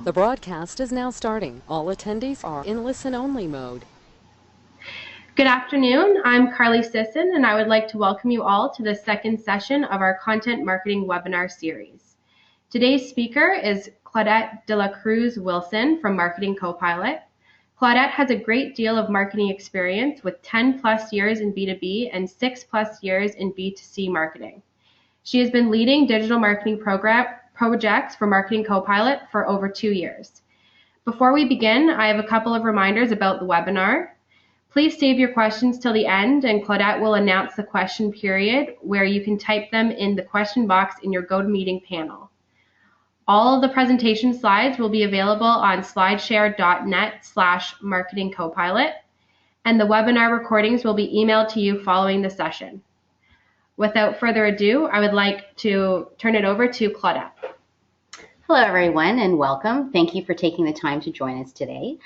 The broadcast is now starting. All attendees are in listen-only mode. Good afternoon, I'm Carly Sisson, and I would like to welcome you all to the second session of our Content Marketing webinar series. Today's speaker is Claudette de la Cruz-Wilson from Marketing CoPilot. Claudette has a great deal of marketing experience with 10 plus years in B2B and 6 plus years in B2C marketing. She has been leading digital marketing projects for Marketing CoPilot for over 2 years. Before we begin, I have a couple of reminders about the webinar. Please save your questions till the end, and Claudette will announce the question period where you can type them in the question box in your GoToMeeting panel. All of the presentation slides will be available on slideshare.net/marketingcopilot, and the webinar recordings will be emailed to you following the session. Without further ado, I would like to turn it over to Claudette. Hello everyone and welcome. Thank you for taking the time to join us today.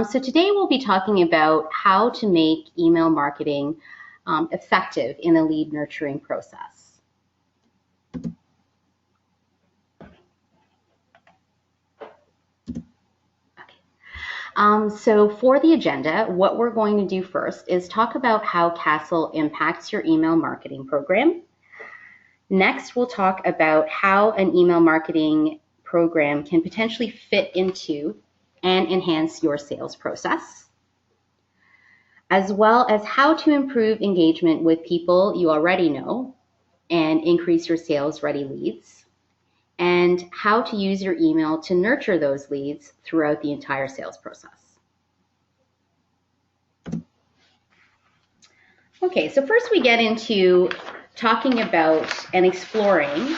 So today we'll be talking about how to make email marketing effective in a lead nurturing process. So for the agenda, what we're going to do first is talk about how Castle impacts your email marketing program. Next, we'll talk about how an email marketing program can potentially fit into and enhance your sales process, as well as how to improve engagement with people you already know and increase your sales ready leads, and how to use your email to nurture those leads throughout the entire sales process. Okay, so first we get into talking about and exploring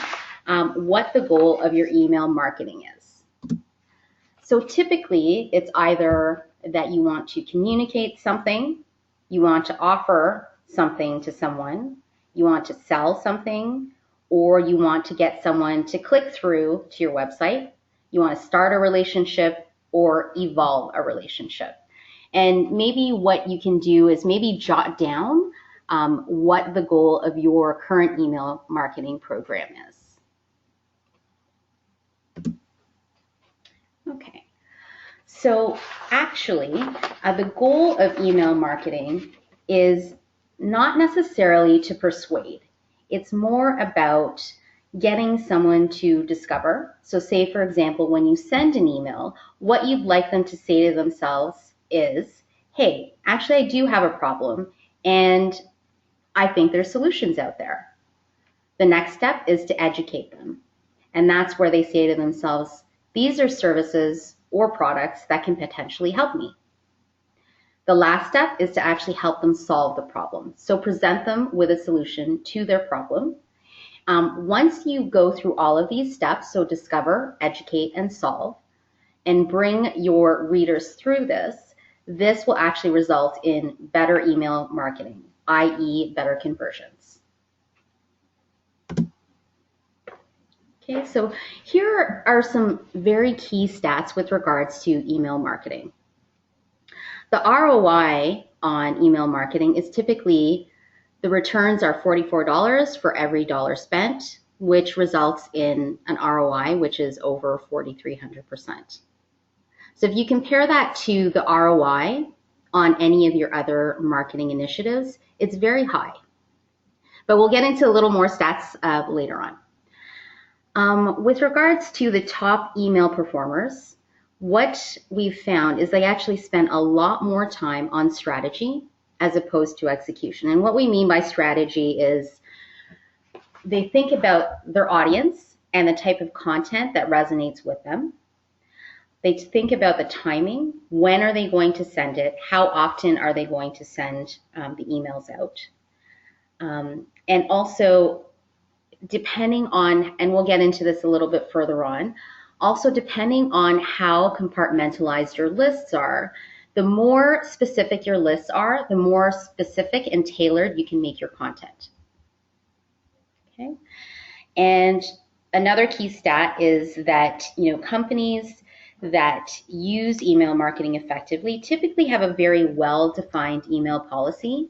what the goal of your email marketing is. So typically it's either that you want to communicate something, you want to offer something to someone, you want to sell something, or you want to get someone to click through to your website, you want to start a relationship or evolve a relationship. And maybe what you can do is maybe jot down what the goal of your current email marketing program is. Okay, so actually the goal of email marketing is not necessarily to persuade. It's more about getting someone to discover. So say, for example, when you send an email, what you'd like them to say to themselves is, hey, actually I do have a problem and I think there's solutions out there. The next step is to educate them. And that's where they say to themselves, these are services or products that can potentially help me. The last step is to actually help them solve the problem. So present them with a solution to their problem. Once you go through all of these steps, so discover, educate, and solve, and bring your readers through this, this will actually result in better email marketing, i.e. better conversions. Okay, so here are some very key stats with regards to email marketing. The ROI on email marketing is typically, the returns are $44 for every dollar spent, which results in an ROI which is over 4,300%. So if you compare that to the ROI on any of your other marketing initiatives, it's very high. But we'll get into a little more stats later on. With regards to the top email performers, what we've found is they actually spend a lot more time on strategy as opposed to execution. And what we mean by strategy is they think about their audience and the type of content that resonates with them. They think about the timing. When are they going to send it? How often are they going to send the emails out? And also, depending on, and we'll get into this a little bit further on, also depending on how compartmentalized your lists are, the more specific your lists are, the more specific and tailored you can make your content. Okay. And another key stat is that, companies that use email marketing effectively typically have a very well-defined email policy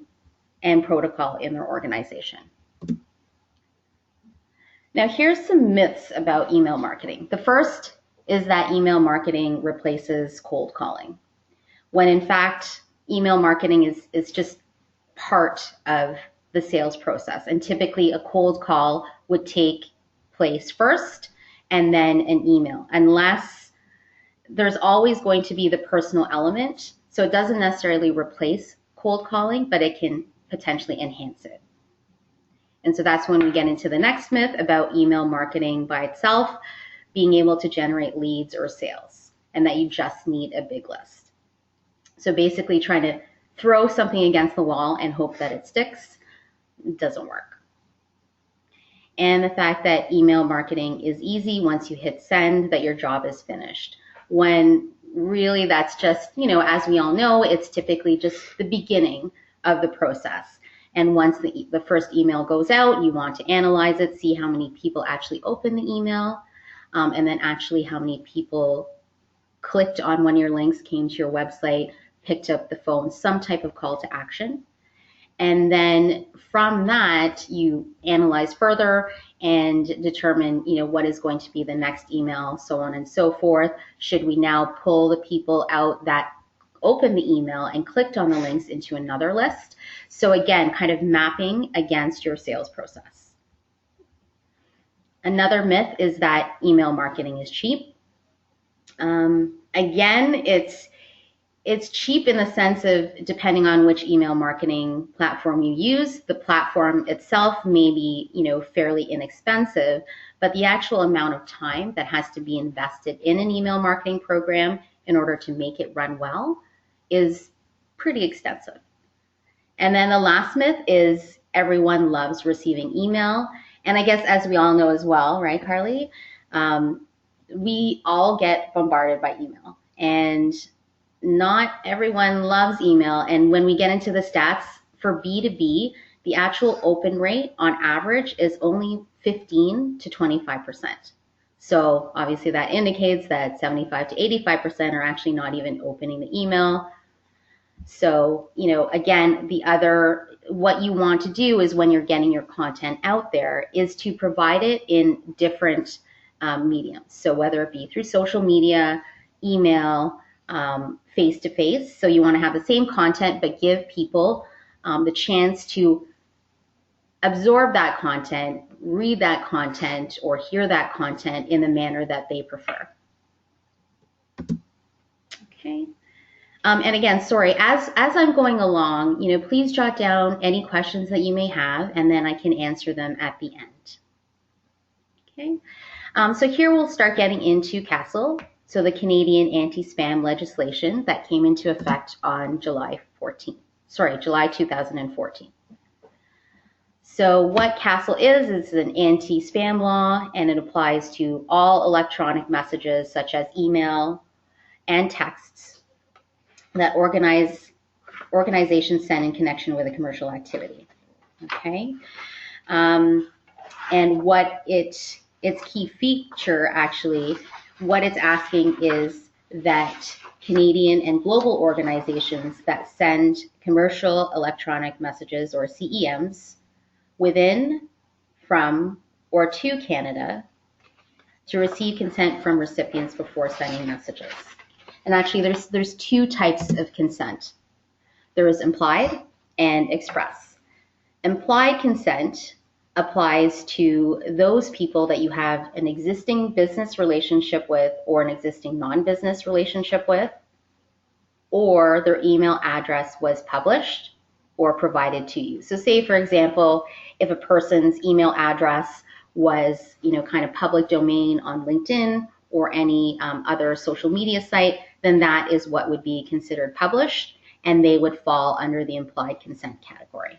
and protocol in their organization. Now here's some myths about email marketing. The first is that email marketing replaces cold calling, when in fact, email marketing is just part of the sales process. And typically a cold call would take place first and then an email, unless there's always going to be the personal element. So it doesn't necessarily replace cold calling, but it can potentially enhance it. And so that's when we get into the next myth about email marketing by itself being able to generate leads or sales, and that you just need a big list. So basically trying to throw something against the wall and hope that it sticks doesn't work. And the fact that email marketing is easy once you hit send, that your job is finished, when really that's just, as we all know, it's typically just the beginning of the process. And once the first email goes out, you want to analyze it, see how many people actually open the email, and then actually how many people clicked on one of your links, came to your website, picked up the phone, some type of call to action. And then from that, you analyze further and determine, what is going to be the next email, so on and so forth. Should we now pull the people out that opened the email and clicked on the links into another list? So again, kind of mapping against your sales process. Another myth is that email marketing is cheap. Again, it's cheap in the sense of, depending on which email marketing platform you use, the platform itself may be, fairly inexpensive, but the actual amount of time that has to be invested in an email marketing program in order to make it run well is pretty extensive. And then the last myth is everyone loves receiving email. And I guess, as we all know as well, right, Carly? We all get bombarded by email, and not everyone loves email. And when we get into the stats for B2B, the actual open rate on average is only 15 to 25%. So obviously that indicates that 75 to 85% are actually not even opening the email. So, again, what you want to do is, when you're getting your content out there, is to provide it in different mediums. So whether it be through social media, email, face-to-face. So you want to have the same content, but give people the chance to absorb that content, read that content, or hear that content in the manner that they prefer. Okay. And again, sorry, as I'm going along, please jot down any questions that you may have, and then I can answer them at the end. Okay. So here we'll start getting into CASL, so the Canadian anti-spam legislation that came into effect on July 2014. So what CASL is an anti-spam law, and it applies to all electronic messages such as email and texts that organizations send in connection with a commercial activity. Okay, and what its key feature, actually, what it's asking is that Canadian and global organizations that send commercial electronic messages, or CEMs, within, from, or to Canada, to receive consent from recipients before sending messages. And actually, there's two types of consent. There is implied and express. Implied consent applies to those people that you have an existing business relationship with, or an existing non-business relationship with, or their email address was published or provided to you. So say, for example, if a person's email address was, kind of public domain on LinkedIn or any other social media site, then that is what would be considered published, and they would fall under the implied consent category.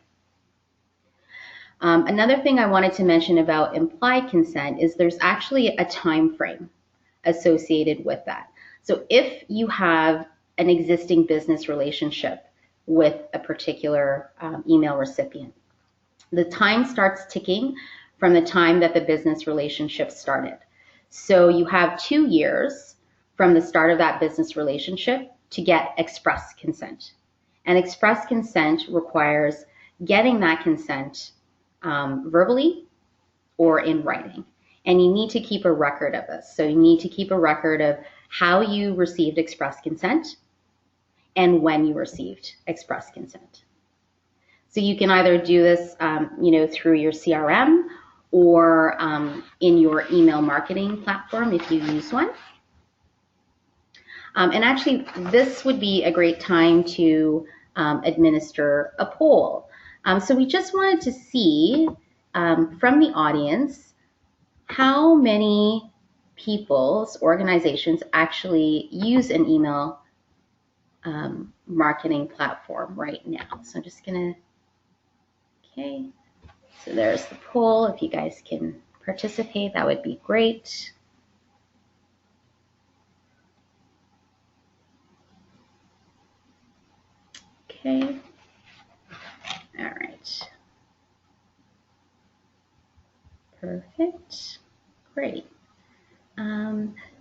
Another thing I wanted to mention about implied consent is there's actually a time frame associated with that. So if you have an existing business relationship with a particular email recipient, the time starts ticking from the time that the business relationship started. So you have 2 years from the start of that business relationship to get express consent. And express consent requires getting that consent verbally or in writing. And you need to keep a record of this. So you need to keep a record of how you received express consent and when you received express consent. So you can either do this, through your CRM or in your email marketing platform if you use one. And actually, this would be a great time to administer a poll. So we just wanted to see from the audience how many people's organizations actually use an email marketing platform right now. So I'm just gonna, okay, so there's the poll. If you guys can participate, that would be great. Okay, all right, perfect, great.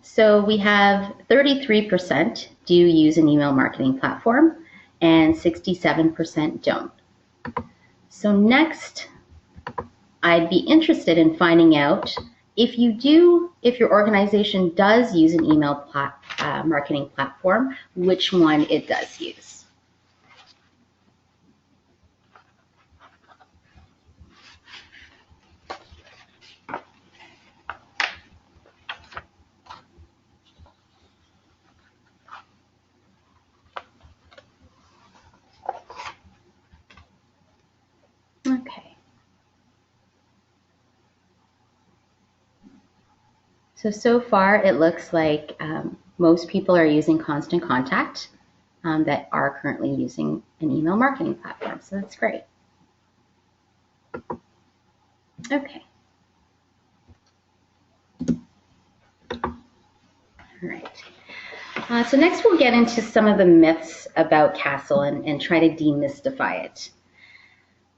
So we have 33% do use an email marketing platform and 67% don't. So next, I'd be interested in finding out if your organization does use an email marketing platform, which one it does use. Okay. So far it looks like most people are using Constant Contact that are currently using an email marketing platform. So that's great. Okay. All right. So next we'll get into some of the myths about Castle and try to demystify it.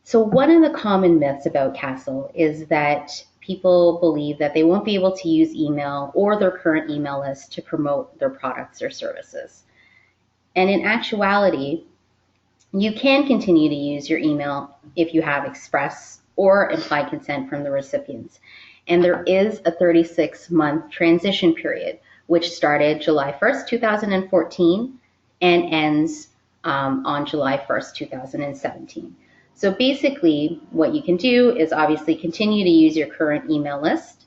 So one of the common myths about Castle is that people believe that they won't be able to use email or their current email list to promote their products or services. And in actuality, you can continue to use your email if you have express or implied consent from the recipients. And there is a 36-month transition period, which started July 1st, 2014 and ends on July 1st, 2017. So basically, what you can do is obviously continue to use your current email list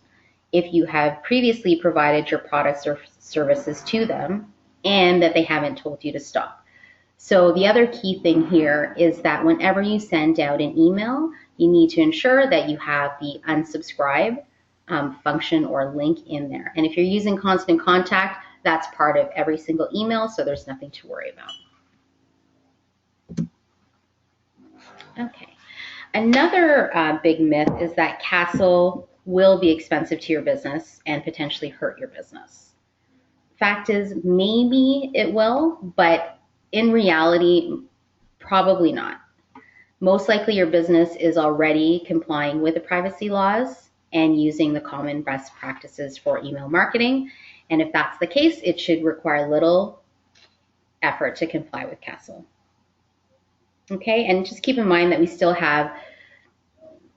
if you have previously provided your products or services to them and that they haven't told you to stop. So the other key thing here is that whenever you send out an email, you need to ensure that you have the unsubscribe function or link in there. And if you're using Constant Contact, that's part of every single email, so there's nothing to worry about. Okay. Another big myth is that Castle will be expensive to your business and potentially hurt your business. Fact is, maybe it will, but in reality, probably not. Most likely your business is already complying with the privacy laws and using the common best practices for email marketing. And if that's the case, it should require little effort to comply with Castle. Okay, and just keep in mind that we still have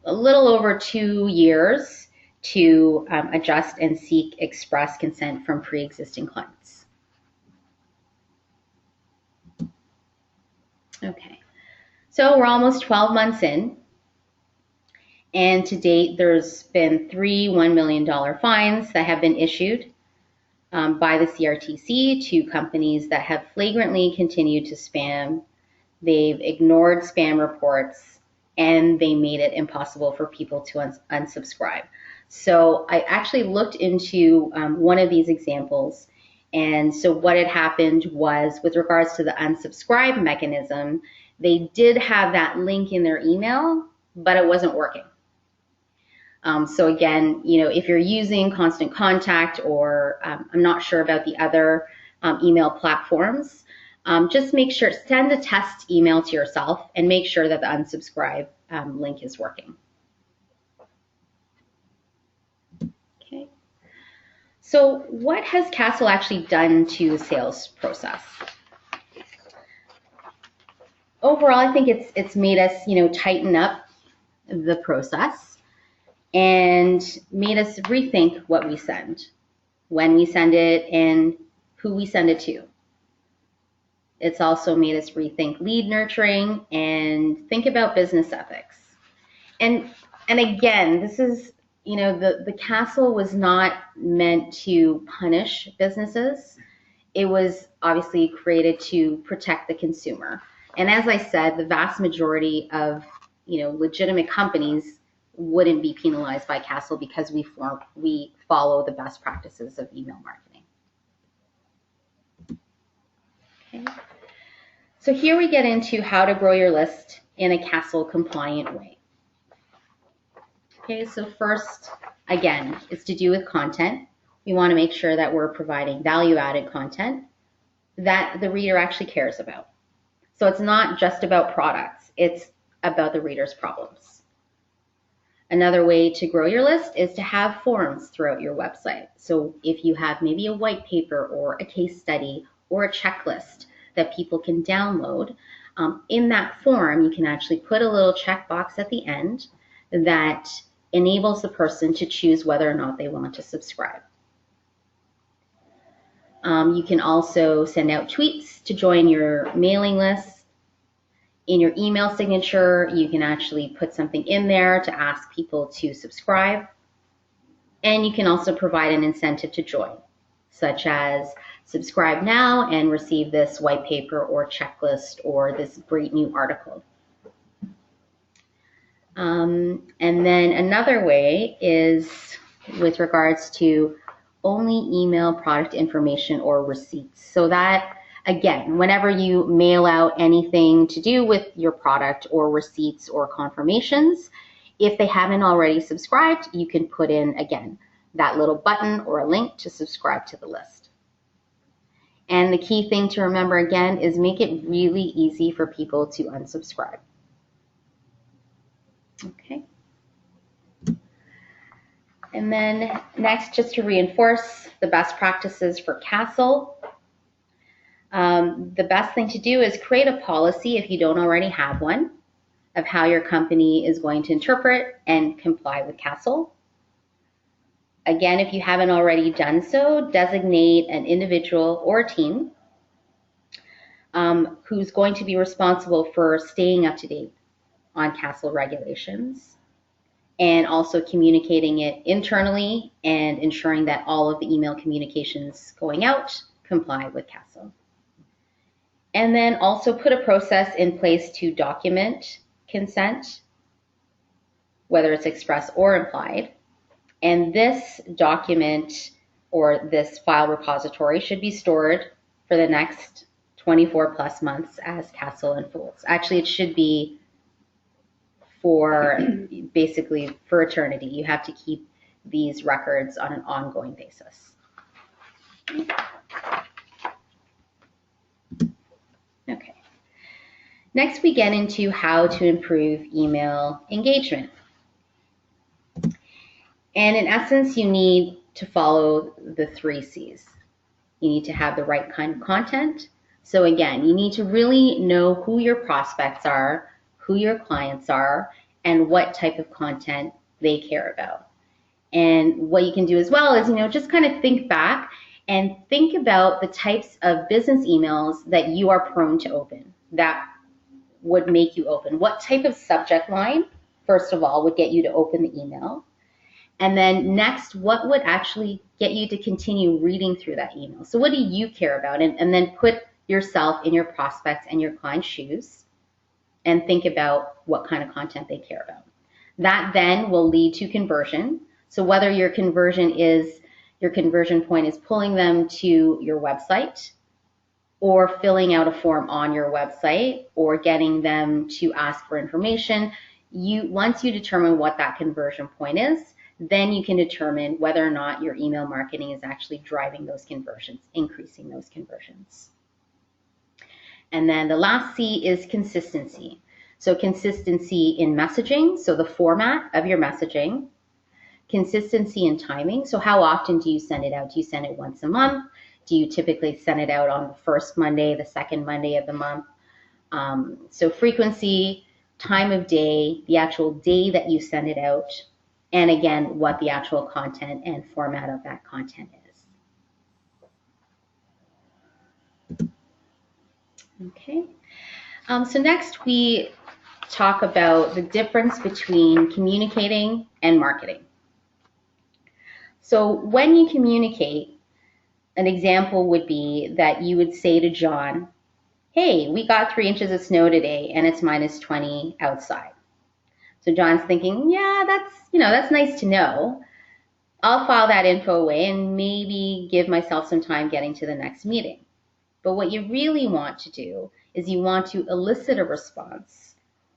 a little over 2 years to adjust and seek express consent from pre-existing clients. Okay, so we're almost 12 months in, and to date there's been 3 $1 million fines that have been issued by the CRTC to companies that have flagrantly continued to spam. They've ignored spam reports, and they made it impossible for people to unsubscribe. So I actually looked into one of these examples, and so what had happened was, with regards to the unsubscribe mechanism, they did have that link in their email, but it wasn't working. So again, if you're using Constant Contact, or I'm not sure about the other email platforms, just make sure, send a test email to yourself and make sure that the unsubscribe link is working. Okay. So what has Castle actually done to the sales process? Overall, I think it's made us, tighten up the process. and made us rethink what we send, when we send it, and who we send it to. It's also made us rethink lead nurturing and think about business ethics. And again, this is, the castle was not meant to punish businesses. It was obviously created to protect the consumer. And as I said, the vast majority of, legitimate companies wouldn't be penalized by Castle because we follow the best practices of email marketing. Okay. So here we get into how to grow your list in a Castle compliant way. Okay, so first, again, it's to do with content. We want to make sure that we're providing value-added content that the reader actually cares about. So it's not just about products, it's about the reader's problems. Another way to grow your list is to have forums throughout your website. So if you have maybe a white paper or a case study or a checklist that people can download, in that form, you can actually put a little checkbox at the end that enables the person to choose whether or not they want to subscribe. You can also send out tweets to join your mailing list. In your email signature, you can actually put something in there to ask people to subscribe. And you can also provide an incentive to join, such as subscribe now and receive this white paper or checklist or this great new article. And then another way is with regards to only email product information or receipts. So that, again, whenever you mail out anything to do with your product or receipts or confirmations, if they haven't already subscribed, you can put in, again, that little button or a link to subscribe to the list. And the key thing to remember, again, is make it really easy for people to unsubscribe. Okay. And then next, just to reinforce the best practices for Castle, the best thing to do is create a policy, if you don't already have one, of how your company is going to interpret and comply with Castle. Again, if you haven't already done so, designate an individual or a team who's going to be responsible for staying up to date on Castle regulations, and also communicating it internally and ensuring that all of the email communications going out comply with Castle. And then also put a process in place to document consent, whether it's express or implied. And this document or this file repository should be stored for the next 24 plus months as Castle unfolds. Actually, it should be for basically for eternity. You have to keep these records on an ongoing basis. Okay. Next, we get into how to improve email engagement. And in essence, you need to follow the 3 C's. You need to have the right kind of content. So again, you need to really know who your prospects are, who your clients are, and what type of content they care about. And what you can do as well is, just kind of think back and think about the types of business emails that you are prone to open, that would make you open. What type of subject line, first of all, would get you to open the email? And then next, what would actually get you to continue reading through that email? So what do you care about? And then put yourself in your prospects and your client's shoes and think about what kind of content they care about. That then will lead to conversion. So whether your conversion point is pulling them to your website or filling out a form on your website or getting them to ask for information, once you determine what that conversion point is, then you can determine whether or not your email marketing is actually driving those conversions, increasing those conversions. And then the last C is consistency. So consistency in messaging, so the format of your messaging. Consistency in timing, so how often do you send it out? Do you send it once a month? Do you typically send it out on the first Monday, the second Monday of the month? So frequency, time of day, the actual day that you send it out, and again, what the actual content and format of that content is. Okay, so next we talk about the difference between communicating and marketing. So when you communicate, an example would be that you would say to John, hey, we got 3 inches of snow today and it's -20 outside. So John's thinking, yeah, that's nice to know. I'll file that info away and maybe give myself some time getting to the next meeting. But what you really want to do is you want to elicit a response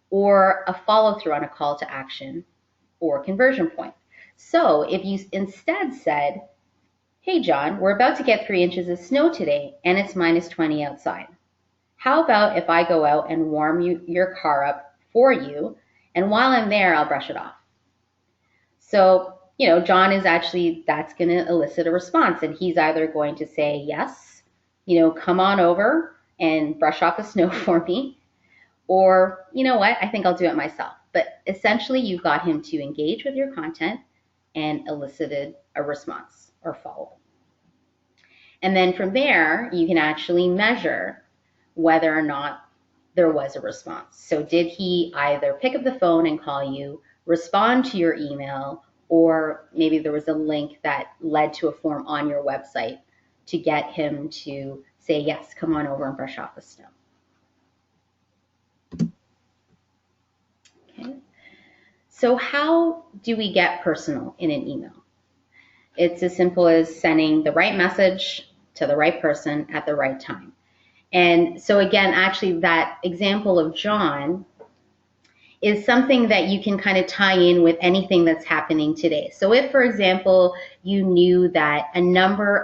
or a follow-through on a call to action or conversion point. So if you instead said, hey John, we're about to get 3 inches of snow today and it's -20 outside. How about if I go out and warm your car up for you, and while I'm there, I'll brush it off? So, John is that's going to elicit a response, and he's either going to say, yes, come on over and brush off the snow for me, or, you know what, I think I'll do it myself. But essentially, you've got him to engage with your content and elicited a response or follow-up. And then from there, you can actually measure whether or not there was a response. So did he either pick up the phone and call you, respond to your email, or maybe there was a link that led to a form on your website to get him to say, yes, come on over and brush off the snow. Okay. So how do we get personal in an email? It's as simple as sending the right message to the right person at the right time. And so again, actually that example of John is something that you can kind of tie in with anything that's happening today. So if, for example, you knew that a number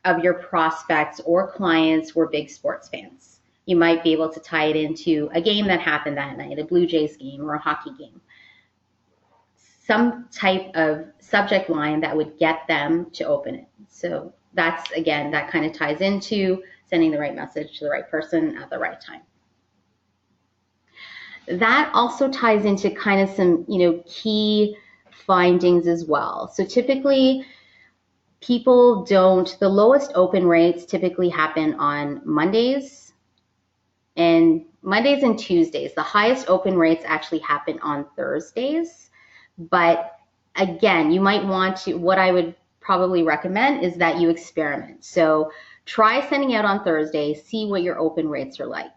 of your prospects or clients were big sports fans, you might be able to tie it into a game that happened that night, a Blue Jays game or a hockey game. Some type of subject line that would get them to open it. So that's, again, that kind of ties into sending the right message to the right person at the right time. That also ties into kind of some, key findings as well. So typically, the lowest open rates typically happen on Mondays and Tuesdays. The highest open rates actually happen on Thursdays. But again, you might want to, what I would probably recommend is that you experiment. So try sending out on Thursday, see what your open rates are like.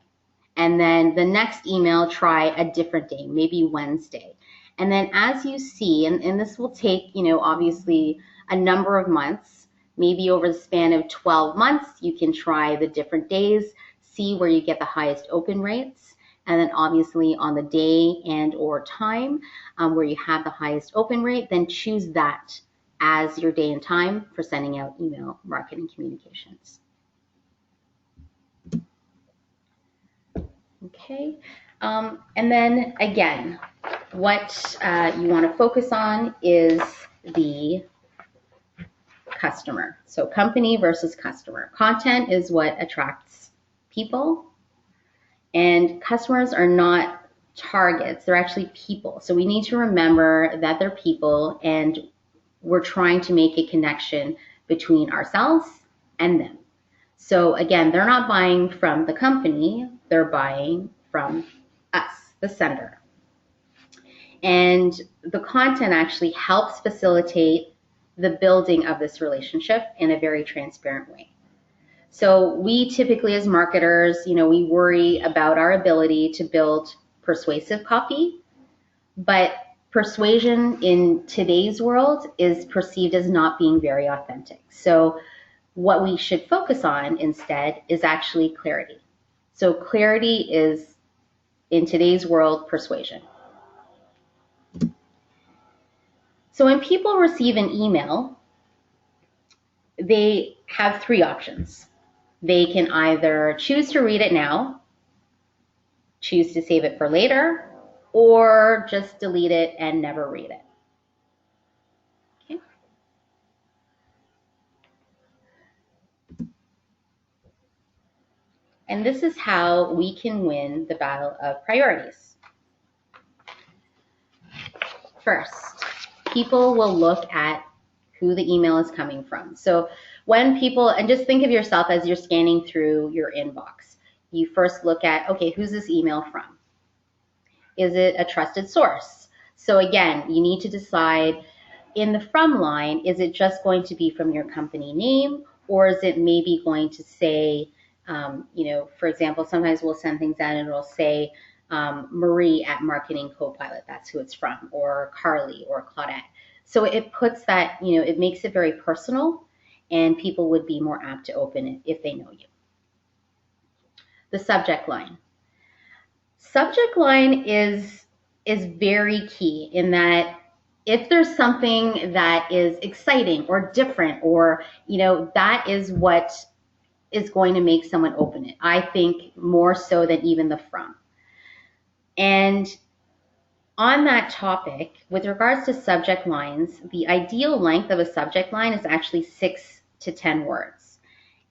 And then the next email, try a different day, maybe Wednesday. And then as you see, and this will take, obviously a number of months, maybe over the span of 12 months, you can try the different days, see where you get the highest open rates. And then obviously on the day and or time where you have the highest open rate, then choose that as your day and time for sending out email marketing communications. Okay, and then again, what you want to focus on is the customer. So company versus customer. Content is what attracts people, and customers are not targets, they're actually people. So we need to remember that they're people, and we're trying to make a connection between ourselves and them. So again, they're not buying from the company, they're buying from us, the sender. And the content actually helps facilitate the building of this relationship in a very transparent way. So we typically as marketers, we worry about our ability to build persuasive copy, but persuasion in today's world is perceived as not being very authentic. So what we should focus on instead is actually clarity. So clarity is, in today's world, persuasion. So when people receive an email, they have 3 options. They can either choose to read it now, choose to save it for later, or just delete it and never read it. Okay. And this is how we can win the battle of priorities. first, people will look at who the email is coming from. So when people, and just think of yourself as you're scanning through your inbox, you first look at, okay, who's this email from? Is it a trusted source? So again, you need to decide in the from line, is it just going to be from your company name, or is it maybe going to say, for example, sometimes we'll send things out and it'll say Marie at Marketing CoPilot, that's who it's from, or Carly or Claudette. So it puts that, it makes it very personal, and people would be more apt to open it if they know you. The subject line. Subject line is very key in that if there's something that is exciting or different, or, that is what is going to make someone open it. I think more so than even the from. And on that topic, with regards to subject lines, the ideal length of a subject line is actually 6 to 10 words.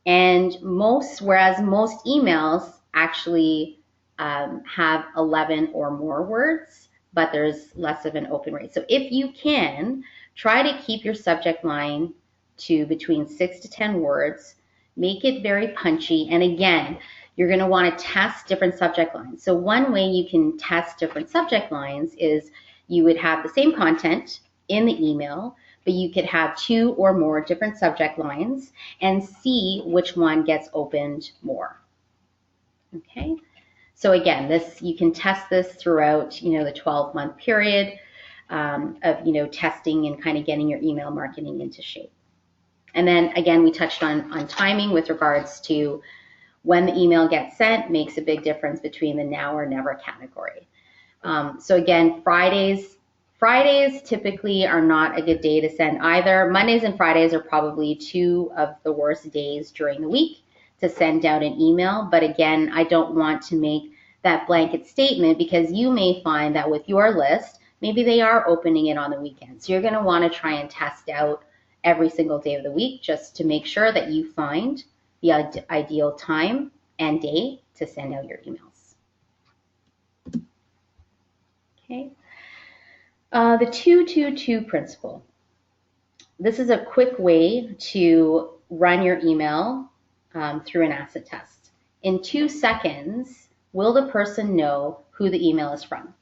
And whereas most emails actually have 11 or more words, but there's less of an open rate. So if you can, try to keep your subject line to between 6 to 10 words, make it very punchy. And again, you're going to want to test different subject lines. So one way you can test different subject lines is you would have the same content in the email, but you could have 2 or more different subject lines and see which one gets opened more. Okay. So again, you can test this throughout, the 12-month period of, testing and kind of getting your email marketing into shape. And then again, we touched on timing with regards to when the email gets sent makes a big difference between the now or never category. So again, Fridays typically are not a good day to send either. Mondays and Fridays are probably 2 of the worst days during the week to send out an email. But again, I don't want to make that blanket statement, because you may find that with your list, maybe they are opening it on the weekend. So you're going to want to try and test out every single day of the week just to make sure that you find the ideal time and day to send out your emails. Okay. The 2-2-2 principle. This is a quick way to run your email through an asset test. In 2 seconds, will the person know who the email is from?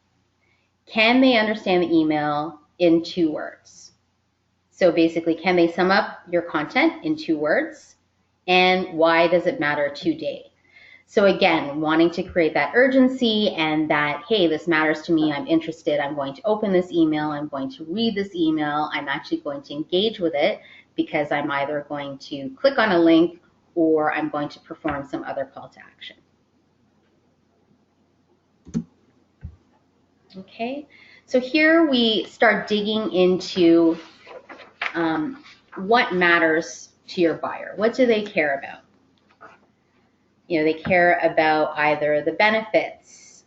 Can they understand the email in 2 words? So basically, can they sum up your content in 2 words? And why does it matter today? So again, wanting to create that urgency and that, hey, this matters to me, I'm interested, I'm going to open this email, I'm going to read this email, I'm actually going to engage with it, because I'm either going to click on a link or I'm going to perform some other call to action. Okay, so here we start digging into what matters to your buyer. What do they care about? They care about either the benefits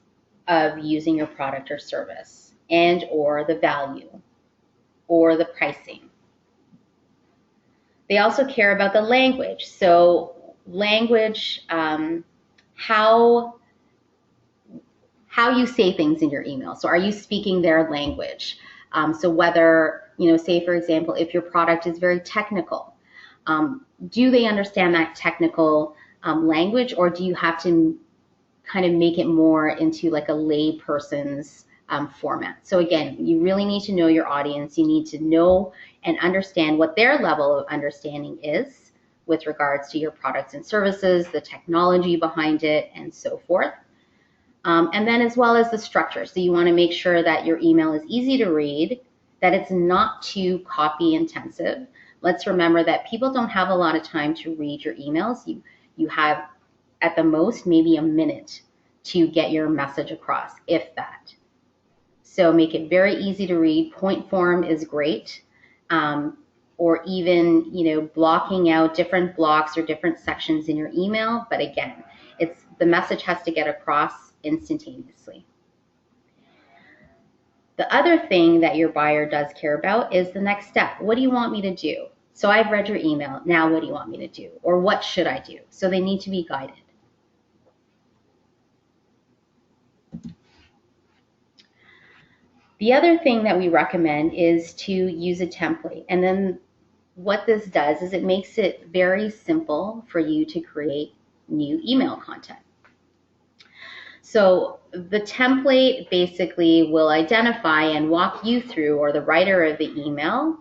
of using your product or service, and or the value or the pricing. They also care about the language. So language, how you say things in your email. So are you speaking their language? So whether, say for example, if your product is very technical, do they understand that technical language, or do you have to kind of make it more into like a lay person's format? So again, you really need to know your audience. You need to know and understand what their level of understanding is with regards to your products and services, the technology behind it, and so forth. And then as well as the structure. So you want to make sure that your email is easy to read, that it's not too copy intensive. Let's remember that people don't have a lot of time to read your emails. You have at the most maybe a minute to get your message across, if that. So make it very easy to read. Point form is great. Or even, blocking out different blocks or different sections in your email. But again, the message has to get across instantaneously. The other thing that your buyer does care about is the next step. What do you want me to do? So I've read your email. Now what do you want me to do? Or what should I do? So they need to be guided. The other thing that we recommend is to use a template. And then what this does is it makes it very simple for you to create new email content. So the template basically will identify and walk you through, or the writer of the email,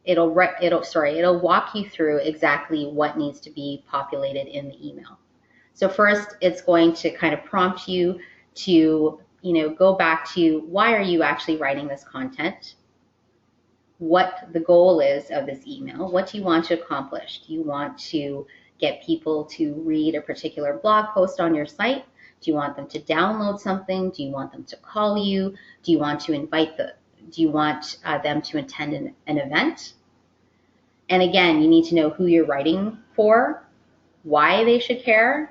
it'll walk you through exactly what needs to be populated in the email. So first, it's going to kind of prompt you to, go back to why are you actually writing this content? What the goal is of this email? What do you want to accomplish? Do you want to get people to read a particular blog post on your site? Do you want them to download something? Do you want them to call you? Do you want to do you want them to attend an event? And again, you need to know who you're writing for, why they should care,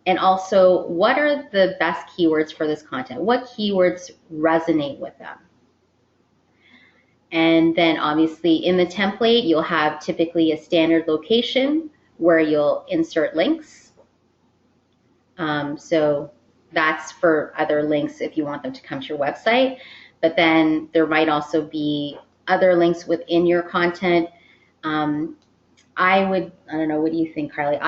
and also what are the best keywords for this content? What keywords resonate with them? And then obviously in the template, you'll have typically a standard location where you'll insert links. So that's for other links if you want them to come to your website. But then there might also be other links within your content. I don't know, what do you think, Carly?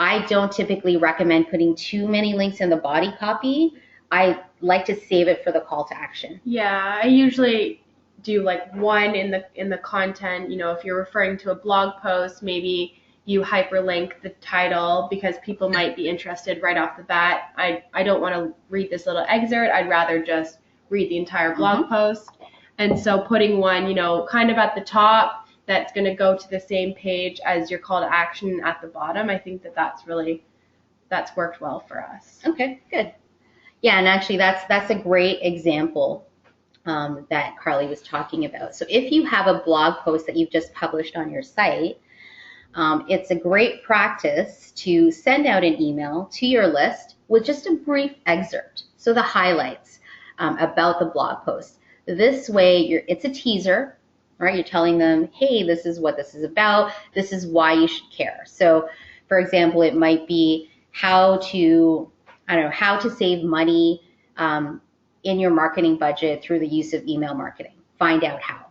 I don't typically recommend putting too many links in the body copy. I like to save it for the call to action. Yeah, I usually do like one in the content. If you're referring to a blog post, maybe you hyperlink the title because people might be interested right off the bat. I don't want to read this little excerpt. I'd rather just read the entire blog post. And so putting one, kind of at the top that's going to go to the same page as your call to action at the bottom, I think that's worked well for us. Okay, good. Yeah, and actually that's a great example that Carly was talking about. So if you have a blog post that you've just published on your site, it's a great practice to send out an email to your list with just a brief excerpt. So the highlights about the blog post. This way, it's a teaser, right? You're telling them, hey, this is what this is about. This is why you should care. So for example, it might be how to save money in your marketing budget through the use of email marketing. Find out how.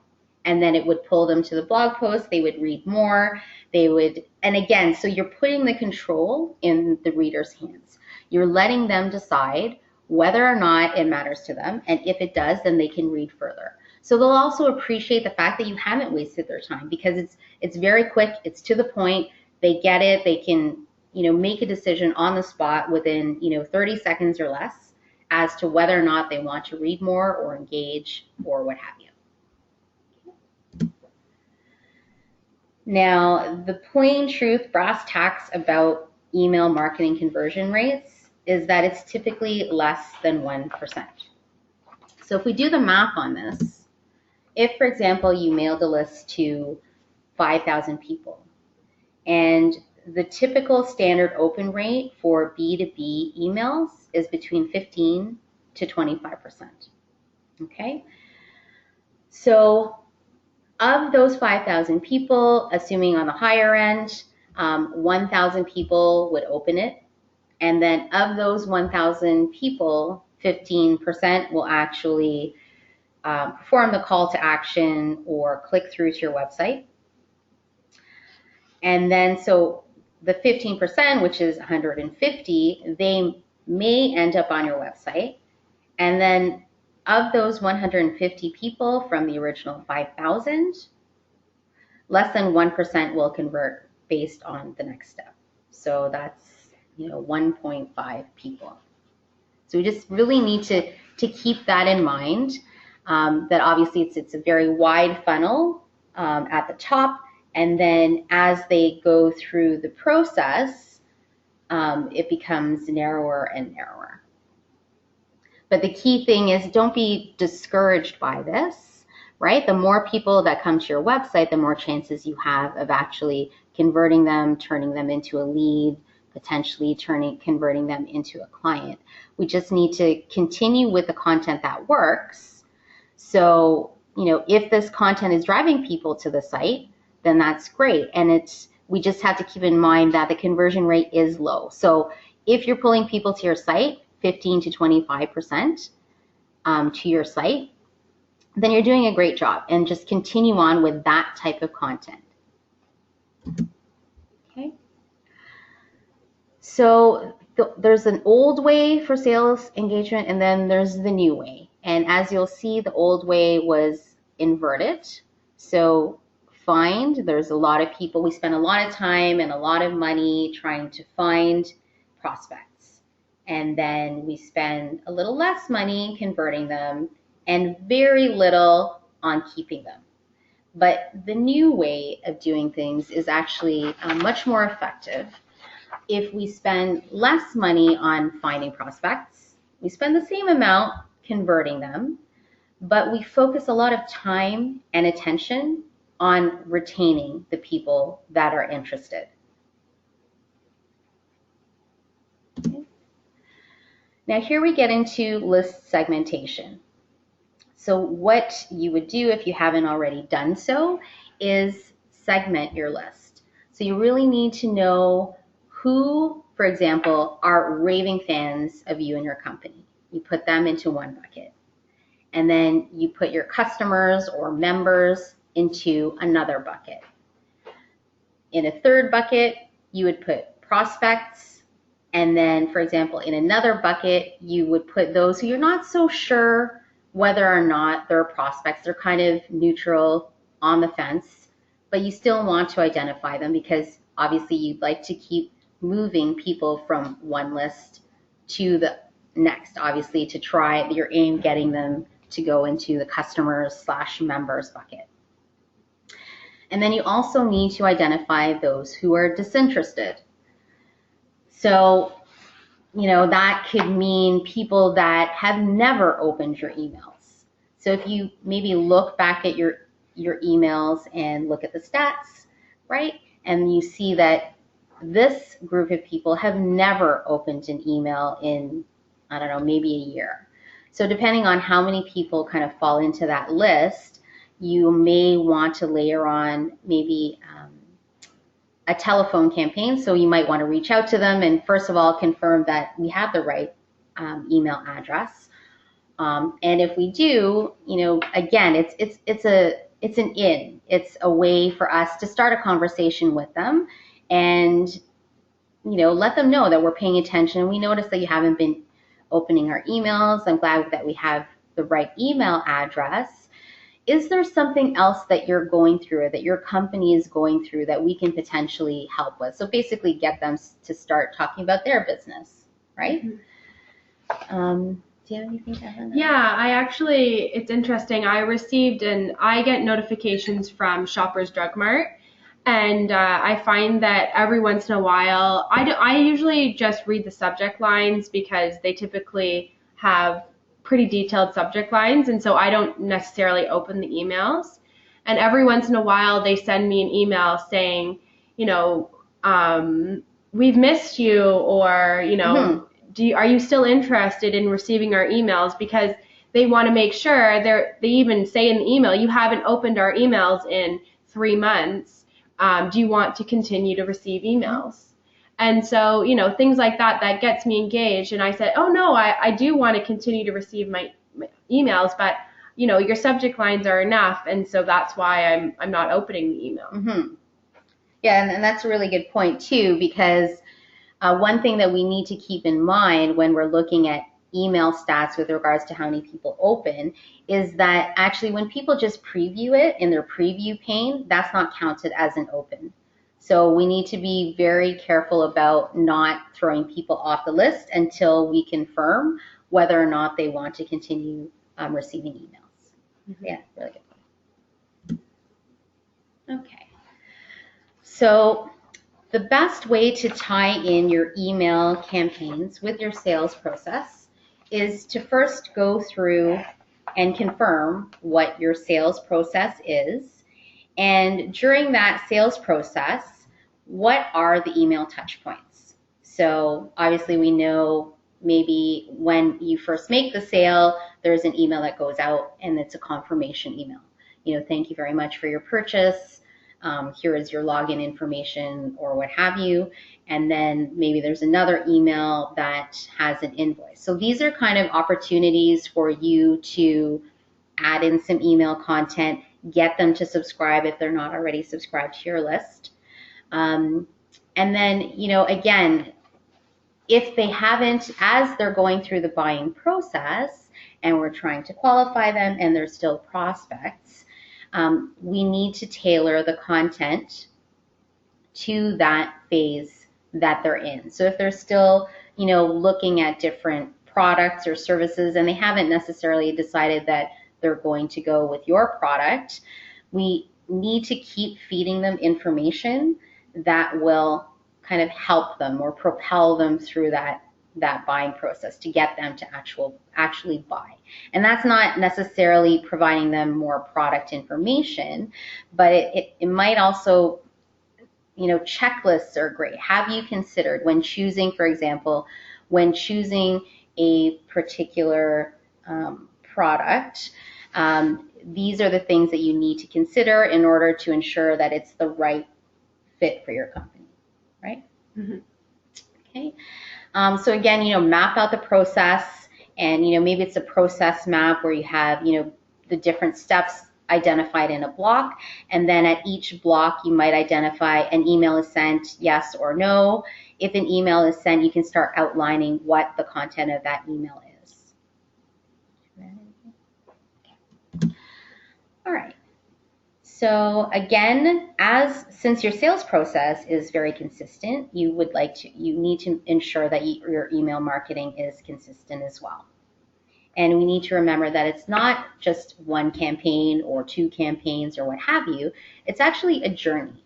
And then it would pull them to the blog post. They would read more. And again, so you're putting the control in the reader's hands. You're letting them decide whether or not it matters to them. And if it does, then they can read further. So they'll also appreciate the fact that you haven't wasted their time because it's very quick. It's to the point. They get it. They can, make a decision on the spot within, 30 seconds or less as to whether or not they want to read more or engage or what have you. Now, the plain truth, brass tacks about email marketing conversion rates is that it's typically less than 1%. So if we do the math on this, if, for example, you mailed a list to 5,000 people, and the typical standard open rate for B2B emails is between 15 to 25%. Okay? So of those 5,000 people, assuming on the higher end, 1,000 people would open it. And then of those 1,000 people, 15% will actually perform the call to action or click through to your website. And then so the 15%, which is 150, they may end up on your website. And then of those 150 people from the original 5,000, less than 1% will convert based on the next step. So that's 1.5 people. So we just really need to keep that in mind, that obviously it's a very wide funnel at the top, and then as they go through the process, it becomes narrower and narrower. But the key thing is don't be discouraged by this, right? The more people that come to your website, the more chances you have of actually converting them, turning them into a lead, potentially converting them into a client. We just need to continue with the content that works. So, if this content is driving people to the site, then that's great. And we just have to keep in mind that the conversion rate is low. So if you're pulling people to your site, 15 to 25%, to your site, then you're doing a great job, and just continue on with that type of content. Okay. So there's an old way for sales engagement, and then there's the new way. And as you'll see, the old way was inverted. So there's a lot of people, we spend a lot of time and a lot of money trying to find prospects. And then we spend a little less money converting them and very little on keeping them. But the new way of doing things is actually much more effective. If we spend less money on finding prospects, we spend the same amount converting them, but we focus a lot of time and attention on retaining the people that are interested. Okay. Now here we get into list segmentation. So what you would do if you haven't already done so is segment your list. So you really need to know who, for example, are raving fans of you and your company. You put them into one bucket. And then you put your customers or members into another bucket. In a third bucket, you would put prospects. And then, for example, in another bucket, you would put those who you're not so sure whether or not they're prospects. They're kind of neutral, on the fence, but you still want to identify them because obviously you'd like to keep moving people from one list to the next, obviously, to try your aim getting them to go into the customers/members bucket. And then you also need to identify those who are disinterested. So, that could mean people that have never opened your emails. So if you maybe look back at your emails and look at the stats, right? And you see that this group of people have never opened an email in, I don't know, maybe a year. So depending on how many people kind of fall into that list, you may want to layer on maybe a telephone campaign. So you might want to reach out to them and first of all confirm that we have the right email address. And if we do, again, it's a way for us to start a conversation with them and let them know that we're paying attention. We notice that you haven't been opening our emails. I'm glad that we have the right email address. Is there something else that you're going through or that your company is going through that we can potentially help with? So basically get them to start talking about their business, right? Mm-hmm. Do you have anything to add on that? Yeah, it's interesting. I get notifications from Shoppers Drug Mart, and I find that every once in a while, I usually just read the subject lines because they typically have pretty detailed subject lines, and so I don't necessarily open the emails. And every once in a while, they send me an email saying, we've missed you, or, mm-hmm. Are you still interested in receiving our emails? Because they want to make sure they even say in the email, you haven't opened our emails in 3 months. Do you want to continue to receive emails? And so, things like that gets me engaged. And I said, oh, no, I do want to continue to receive my emails, but, your subject lines are enough. And so that's why I'm not opening the email. Mm-hmm. Yeah, and that's a really good point, too, because one thing that we need to keep in mind when we're looking at email stats with regards to how many people open is that actually when people just preview it in their preview pane, that's not counted as an open. So we need to be very careful about not throwing people off the list until we confirm whether or not they want to continue receiving emails. Mm-hmm. Yeah, really good point. Okay. So the best way to tie in your email campaigns with your sales process is to first go through and confirm what your sales process is. And during that sales process, what are the email touch points? So obviously we know maybe when you first make the sale, there's an email that goes out and it's a confirmation email. Thank you very much for your purchase. Here is your login information or what have you. And then maybe there's another email that has an invoice. So these are kind of opportunities for you to add in some email content, get them to subscribe if they're not already subscribed to your list. And then, again, if they haven't, as they're going through the buying process and we're trying to qualify them and they're still prospects, we need to tailor the content to that phase that they're in. So if they're still, looking at different products or services and they haven't necessarily decided that they're going to go with your product, we need to keep feeding them information that will kind of help them or propel them through that buying process to get them to actually buy. And that's not necessarily providing them more product information, but it might also, checklists are great. Have you considered when choosing, for example, when choosing a particular product, these are the things that you need to consider in order to ensure that it's the right fit for your company, right? Mm-hmm. Okay. So again, map out the process, and maybe it's a process map where you have the different steps identified in a block, and then at each block you might identify an email is sent, yes or no. If an email is sent, you can start outlining what the content of that email is. Okay. All right. So again, since your sales process is very consistent, you need to ensure that your email marketing is consistent as well. And we need to remember that it's not just one campaign or two campaigns or what have you. It's actually a journey.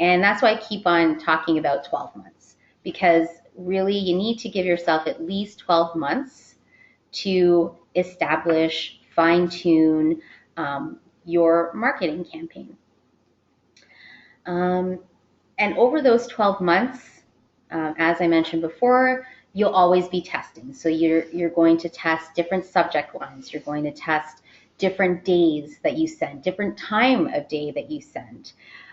And that's why I keep on talking about 12 months, because really you need to give yourself at least 12 months to establish, fine-tune your marketing campaign. And over those 12 months, as I mentioned before, you'll always be testing. So you're going to test different subject lines. You're going to test different days that you send, different time of day that you send,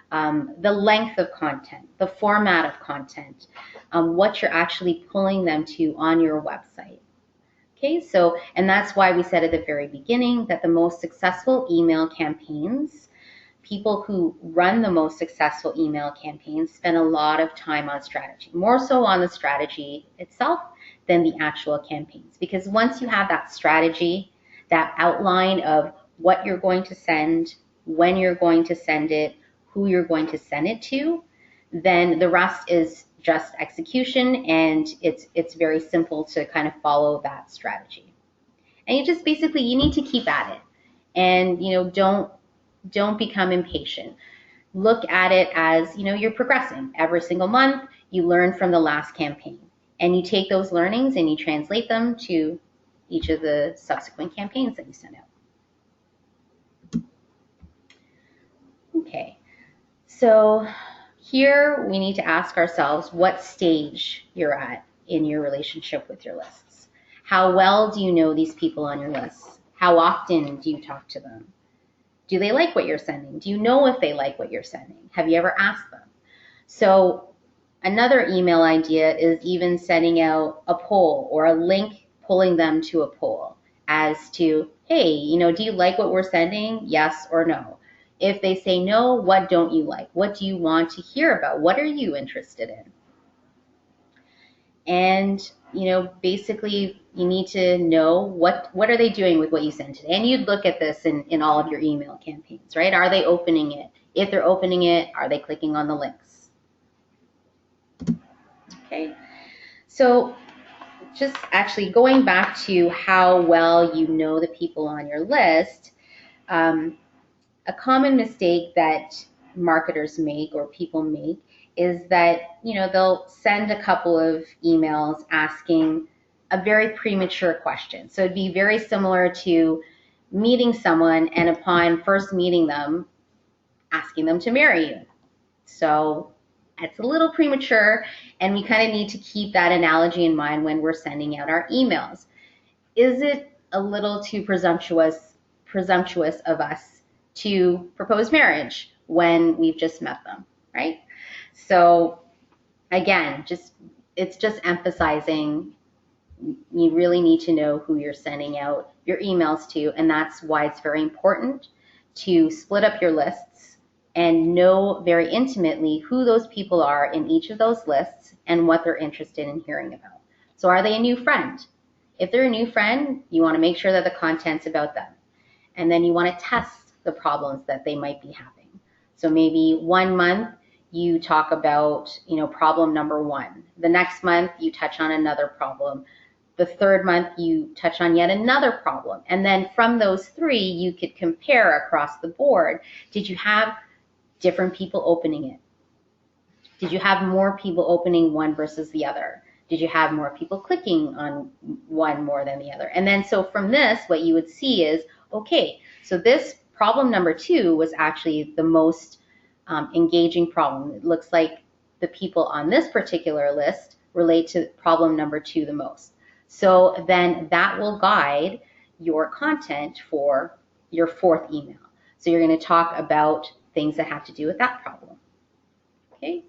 the length of content, the format of content, what you're actually pulling them to on your website. Okay, so, and that's why we said at the very beginning that the most successful email campaigns, people who run the most successful email campaigns spend a lot of time on strategy, more so on the strategy itself than the actual campaigns. Because once you have that strategy, that outline of what you're going to send, when you're going to send it, who you're going to send it to, then the rest is just execution, and it's very simple to kind of follow that strategy. And you just basically, you need to keep at it, and don't become impatient. Look at it as, you're progressing. Every single month, you learn from the last campaign, and you take those learnings and you translate them to each of the subsequent campaigns that you send out. Okay, so here we need to ask ourselves what stage you're at in your relationship with your lists. How well do you know these people on your lists? How often do you talk to them? Do they like what you're sending? Do you know if they like what you're sending? Have you ever asked them? So another email idea is even sending out a poll or a link pulling them to a poll as to, hey, do you like what we're sending? Yes or no? If they say no, what don't you like? What do you want to hear about? What are you interested in? And, basically you need to know what are they doing with what you send today. And you'd look at this in all of your email campaigns, right? Are they opening it? If they're opening it, are they clicking on the links? Okay. So just actually going back to how well you know the people on your list, a common mistake that marketers make or people make is that, they'll send a couple of emails asking a very premature question. So it'd be very similar to meeting someone and upon first meeting them, asking them to marry you. So it's a little premature, and we kind of need to keep that analogy in mind when we're sending out our emails. Is it a little too presumptuous of us to propose marriage when we've just met them, right? So again, it's just emphasizing you really need to know who you're sending out your emails to, and that's why it's very important to split up your lists and know very intimately who those people are in each of those lists and what they're interested in hearing about. So are they a new friend? If they're a new friend, you want to make sure that the content's about them. And then you want to test the problems that they might be having. So maybe 1 month you talk about, problem number 1. The next month you touch on another problem. The third month you touch on yet another problem. And then from those 3, you could compare across the board. Did you have different people opening it? Did you have more people opening one versus the other? Did you have more people clicking on one more than the other? And then so from this, what you would see is, okay, so this problem number 2 was actually the most engaging problem. It looks like the people on this particular list relate to problem number 2 the most. So then that will guide your content for your 4th email. So you're going to talk about things that have to do with that problem. Okay.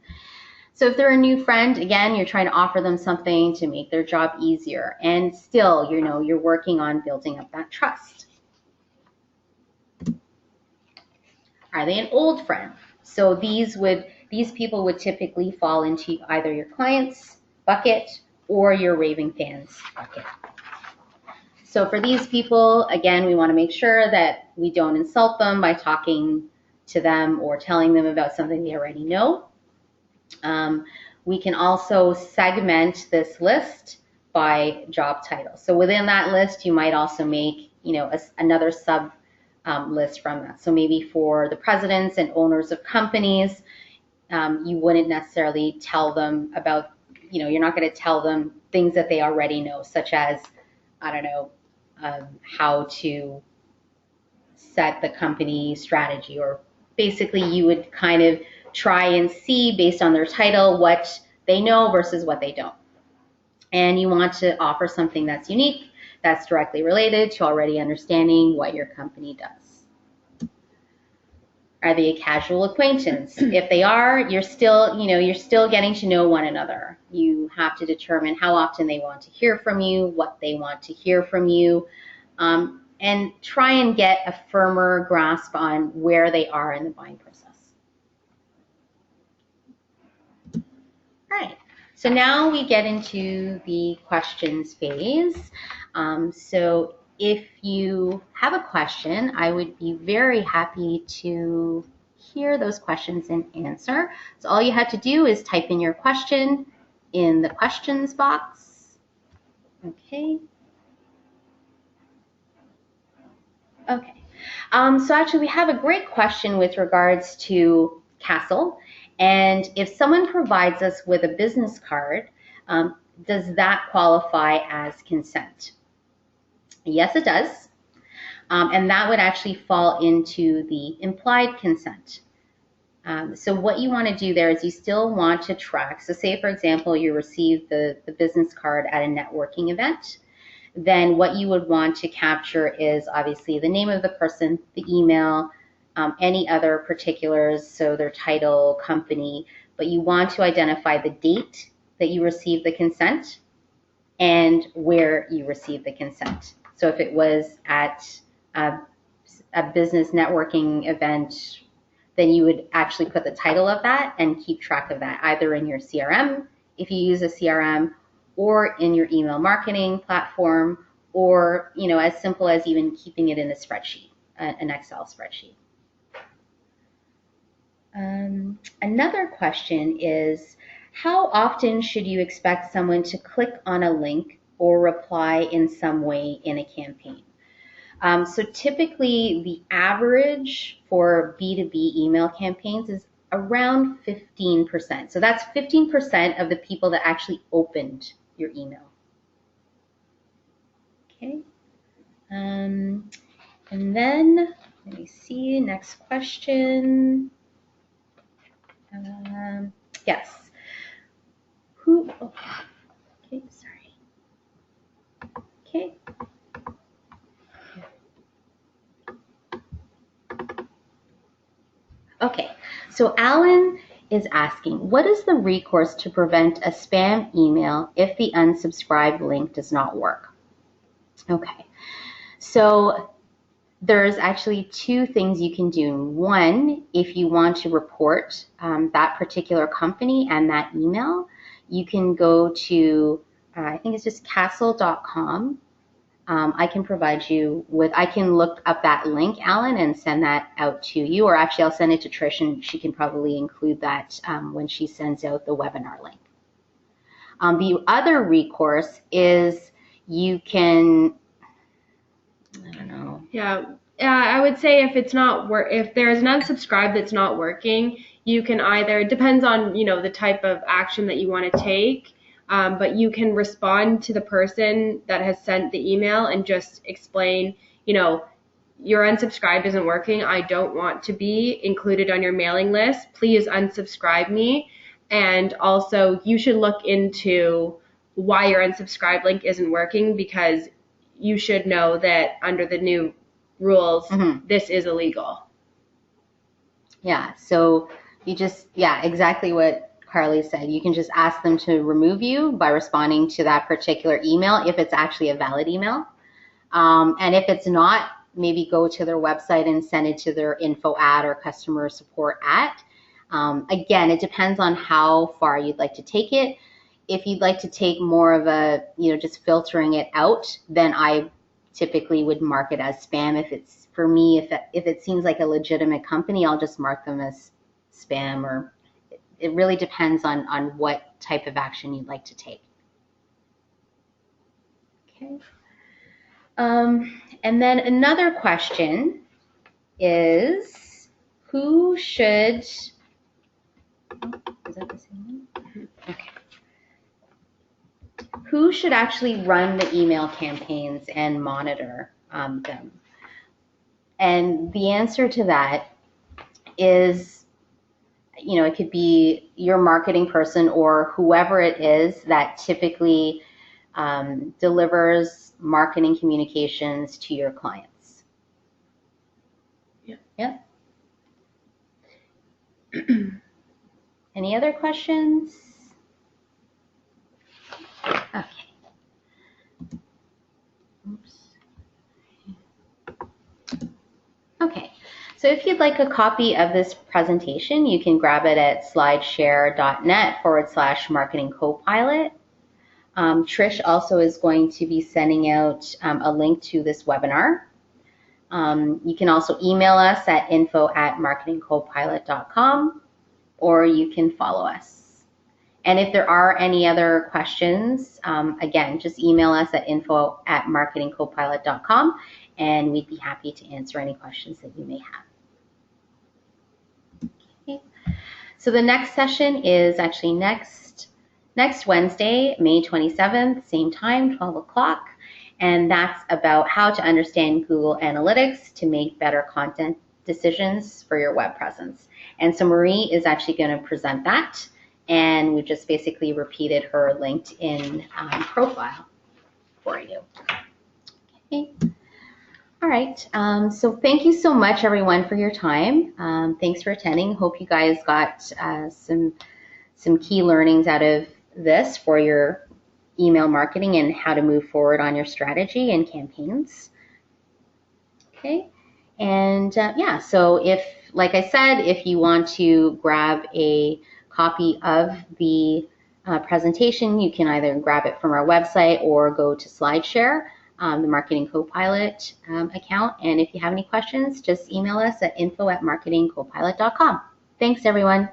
So if they're a new friend, again, you're trying to offer them something to make their job easier. And still, you're working on building up that trust. Are they an old friend? So these people would typically fall into either your clients bucket or your raving fans bucket. So for these people, again, we want to make sure that we don't insult them by talking to them or telling them about something they already know. We can also segment this list by job title. So within that list, you might also make, another sub list from that. So maybe for the presidents and owners of companies, you wouldn't necessarily tell them about, you're not going to tell them things that they already know, such as, I don't know, how to set the company strategy, or basically you would kind of try and see based on their title what they know versus what they don't. And you want to offer something that's unique, that's directly related to already understanding what your company does. Are they a casual acquaintance? If they are, you're still getting to know one another. You have to determine how often they want to hear from you, what they want to hear from you, and try and get a firmer grasp on where they are in the buying process. All right, so now we get into the questions phase. So if you have a question, I would be very happy to hear those questions and answer. So all you have to do is type in your question in the questions box. Okay. Okay. So actually we have a great question with regards to Castle. And if someone provides us with a business card, does that qualify as consent? Yes, it does. And that would actually fall into the implied consent. So what you want to do there is you still want to track. So say, for example, you received the business card at a networking event. Then what you would want to capture is obviously the name of the person, the email, any other particulars, so their title, company, but you want to identify the date that you received the consent and where you received the consent. So if it was at a business networking event, then you would actually put the title of that and keep track of that either in your CRM, if you use a CRM, or in your email marketing platform, or as simple as even keeping it in a spreadsheet, an Excel spreadsheet. Another question is, how often should you expect someone to click on a link or reply in some way in a campaign? So typically the average for B2B email campaigns is around 15%. So that's 15% of the people that actually opened your email. Okay. And then let me see, next question. Yes. Who? Oh, okay, sorry. Okay. Okay. So Alan is asking, what is the recourse to prevent a spam email if the unsubscribe link does not work? Okay, so there's actually two things you can do. One, if you want to report that particular company and that email, you can go to, I think it's just castle.com. I can provide you with, I can look up that link, Alan, and send that out to you. Or actually, I'll send it to Trish, and she can probably include that when she sends out the webinar link. The other recourse is you can, I don't know. Yeah, I would say if it's not if there's an unsubscribe that's not working, you can either, it depends on, you know, the type of action that you want to take. But you can respond to the person that has sent the email and just explain, you know, your unsubscribe isn't working. I don't want to be included on your mailing list. Please unsubscribe me. And also, you should look into why your unsubscribe link isn't working, because you should know that under the new rules, this is illegal. Yeah, so you just, yeah, exactly what Carly said. You can just ask them to remove you by responding to that particular email if it's actually a valid email. And if it's not, maybe go to their website and send it to their info @ or customer support @. Again, it depends on how far you'd like to take it. If you'd like to take more of a, you know, just filtering it out, then I typically would mark it as spam. If it's, for me, if it seems like a legitimate company, I'll just mark them as spam, or it really depends on what type of action you'd like to take. Okay. And then another question is, who should, is that the same one? Okay. Who should actually run the email campaigns and monitor them? And the answer to that is, you know, it could be your marketing person or whoever it is that typically delivers marketing communications to your clients. Yeah. Yeah. Any other questions? Okay. Oops. Okay. So if you'd like a copy of this presentation, you can grab it at slideshare.net/Marketing CoPilot. Trish also is going to be sending out a link to this webinar. You can also email us at info@marketingcopilot.com, or you can follow us. And if there are any other questions, again, just email us at info@marketingcopilot.com, and we'd be happy to answer any questions that you may have. Okay. So the next session is actually next Wednesday, May 27th, same time, 12 o'clock. And that's about how to understand Google Analytics to make better content decisions for your web presence. And so Marie is actually going to present that. And we just basically repeated her LinkedIn profile for you. Okay. All right. So thank you so much, everyone, for your time. Thanks for attending. Hope you guys got some key learnings out of this for your email marketing and how to move forward on your strategy and campaigns. Okay. And yeah, so if, like I said, if you want to grab a copy of the presentation, you can either grab it from our website or go to SlideShare, the Marketing CoPilot account. And if you have any questions, just email us at info@marketingcopilot.com. Thanks, everyone.